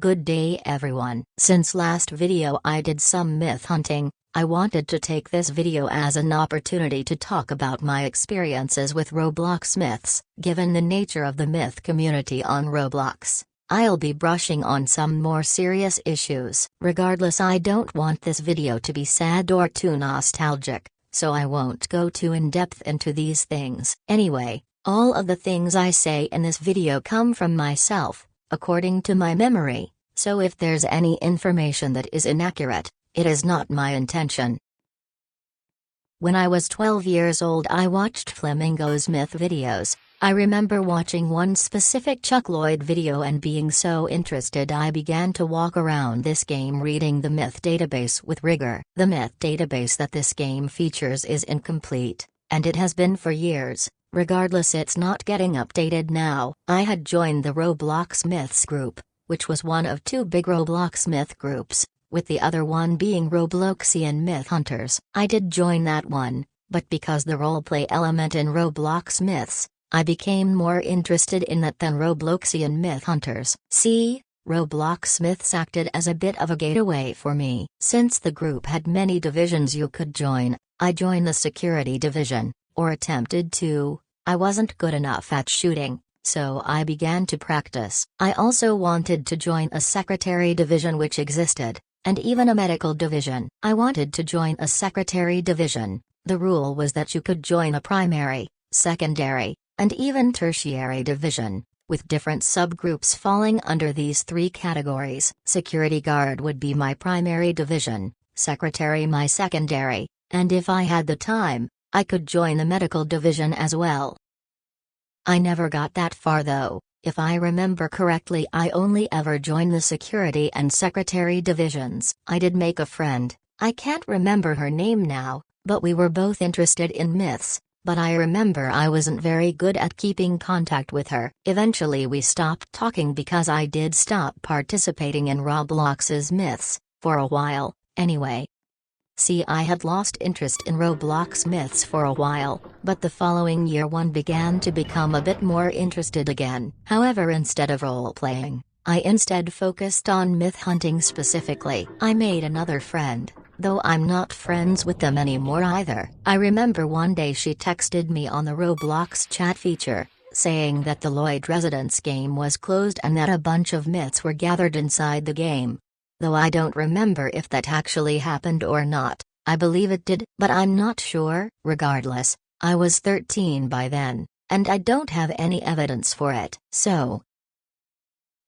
Good day everyone. Since last video I did some myth hunting, I wanted to take this video as an opportunity to talk about my experiences with Roblox myths. Given the nature of the myth community on Roblox, I'll be brushing on some more serious issues. Regardless, I don't want this video to be sad or too nostalgic, so I won't go too in-depth into these things. Anyway, all of the things I say in this video come from myself, according to my memory, so if there's any information that is inaccurate, it is not my intention. When I was 12 years old, I watched Flamingo's myth videos. I remember watching one specific Chuck Lloyd video and being so interested I began to walk around this game reading the myth database with rigor. The myth database that this game features is incomplete, and it has been for years. Regardless, it's not getting updated now. I had joined the Roblox Myths group, which was one of two big Roblox myth groups, with the other one being Robloxian Myth Hunters. I did join that one, but because the roleplay element in Roblox Myths, I became more interested in that than Robloxian Myth Hunters. See, Roblox Myths acted as a bit of a gateway for me. Since the group had many divisions you could join, I joined the security division, or attempted to. I wasn't good enough at shooting, so I began to practice. I also wanted to join a secretary division which existed, and even a medical division. I wanted to join a secretary division. The rule was that you could join a primary, secondary, and even tertiary division, with different subgroups falling under these three categories. Security guard would be my primary division, secretary my secondary, and if I had the time, I could join the medical division as well. I never got that far though. If I remember correctly, I only ever joined the security and secretary divisions. I did make a friend, I can't remember her name now, but we were both interested in myths, but I remember I wasn't very good at keeping contact with her. Eventually we stopped talking because I did stop participating in Roblox's myths, for a while, anyway. See, I had lost interest in Roblox myths for a while, but the following year one began to become a bit more interested again. However, instead of role-playing, I instead focused on myth hunting specifically. I made another friend, though I'm not friends with them anymore either. I remember one day she texted me on the Roblox chat feature, saying that the Lloyd Residence game was closed and that a bunch of myths were gathered inside the game. Though I don't remember if that actually happened or not. I believe it did, but I'm not sure. Regardless, I was 13 by then, and I don't have any evidence for it. So,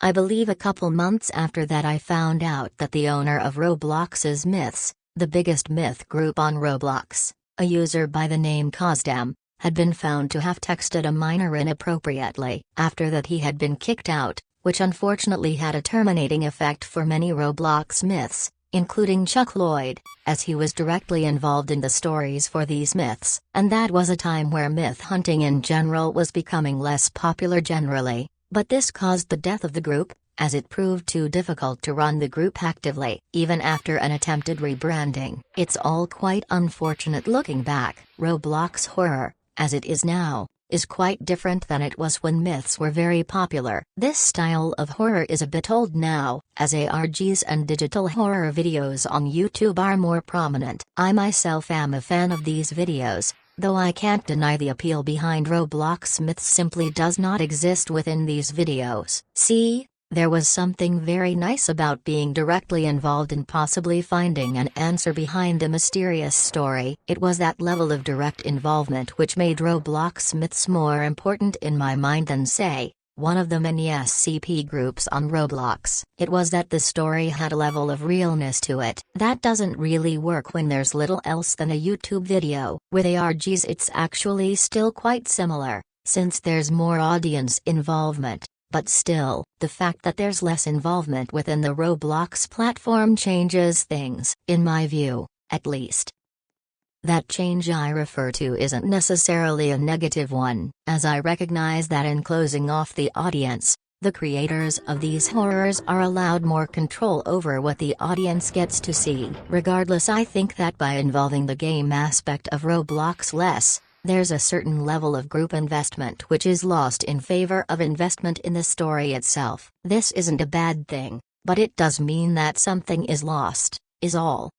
I believe a couple months after that I found out that the owner of Roblox's Myths, the biggest myth group on Roblox, a user by the name Cozdam, had been found to have texted a minor inappropriately. After that he had been kicked out, which unfortunately had a terminating effect for many Roblox myths, including Chuck Lloyd, as he was directly involved in the stories for these myths. And that was a time where myth hunting in general was becoming less popular generally, but this caused the death of the group, as it proved too difficult to run the group actively, even after an attempted rebranding. It's all quite unfortunate looking back. Roblox horror, as it is now, is quite different than it was when myths were very popular. This style of horror is a bit old now, as ARGs and digital horror videos on YouTube are more prominent. I myself am a fan of these videos, though I can't deny the appeal behind Roblox myths simply does not exist within these videos. See? There was something very nice about being directly involved in possibly finding an answer behind a mysterious story. It was that level of direct involvement which made Roblox myths more important in my mind than, say, one of the many SCP groups on Roblox. It was that the story had a level of realness to it. That doesn't really work when there's little else than a YouTube video. With ARGs it's actually still quite similar, since there's more audience involvement. But still, the fact that there's less involvement within the Roblox platform changes things, in my view, at least. That change I refer to isn't necessarily a negative one, as I recognize that in closing off the audience, the creators of these horrors are allowed more control over what the audience gets to see. Regardless, I think that by involving the game aspect of Roblox less, there's a certain level of group investment which is lost in favor of investment in the story itself. This isn't a bad thing, but it does mean that something is lost, is all.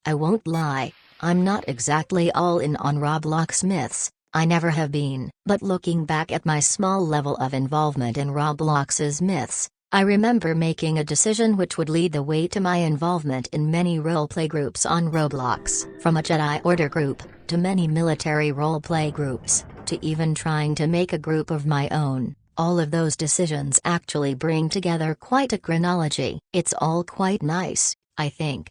I won't lie, I'm not exactly all in on Roblox myths, I never have been. But looking back at my small level of involvement in Roblox's myths, I remember making a decision which would lead the way to my involvement in many roleplay groups on Roblox. From a Jedi Order group, to many military roleplay groups, to even trying to make a group of my own. All of those decisions actually bring together quite a chronology. It's all quite nice, I think.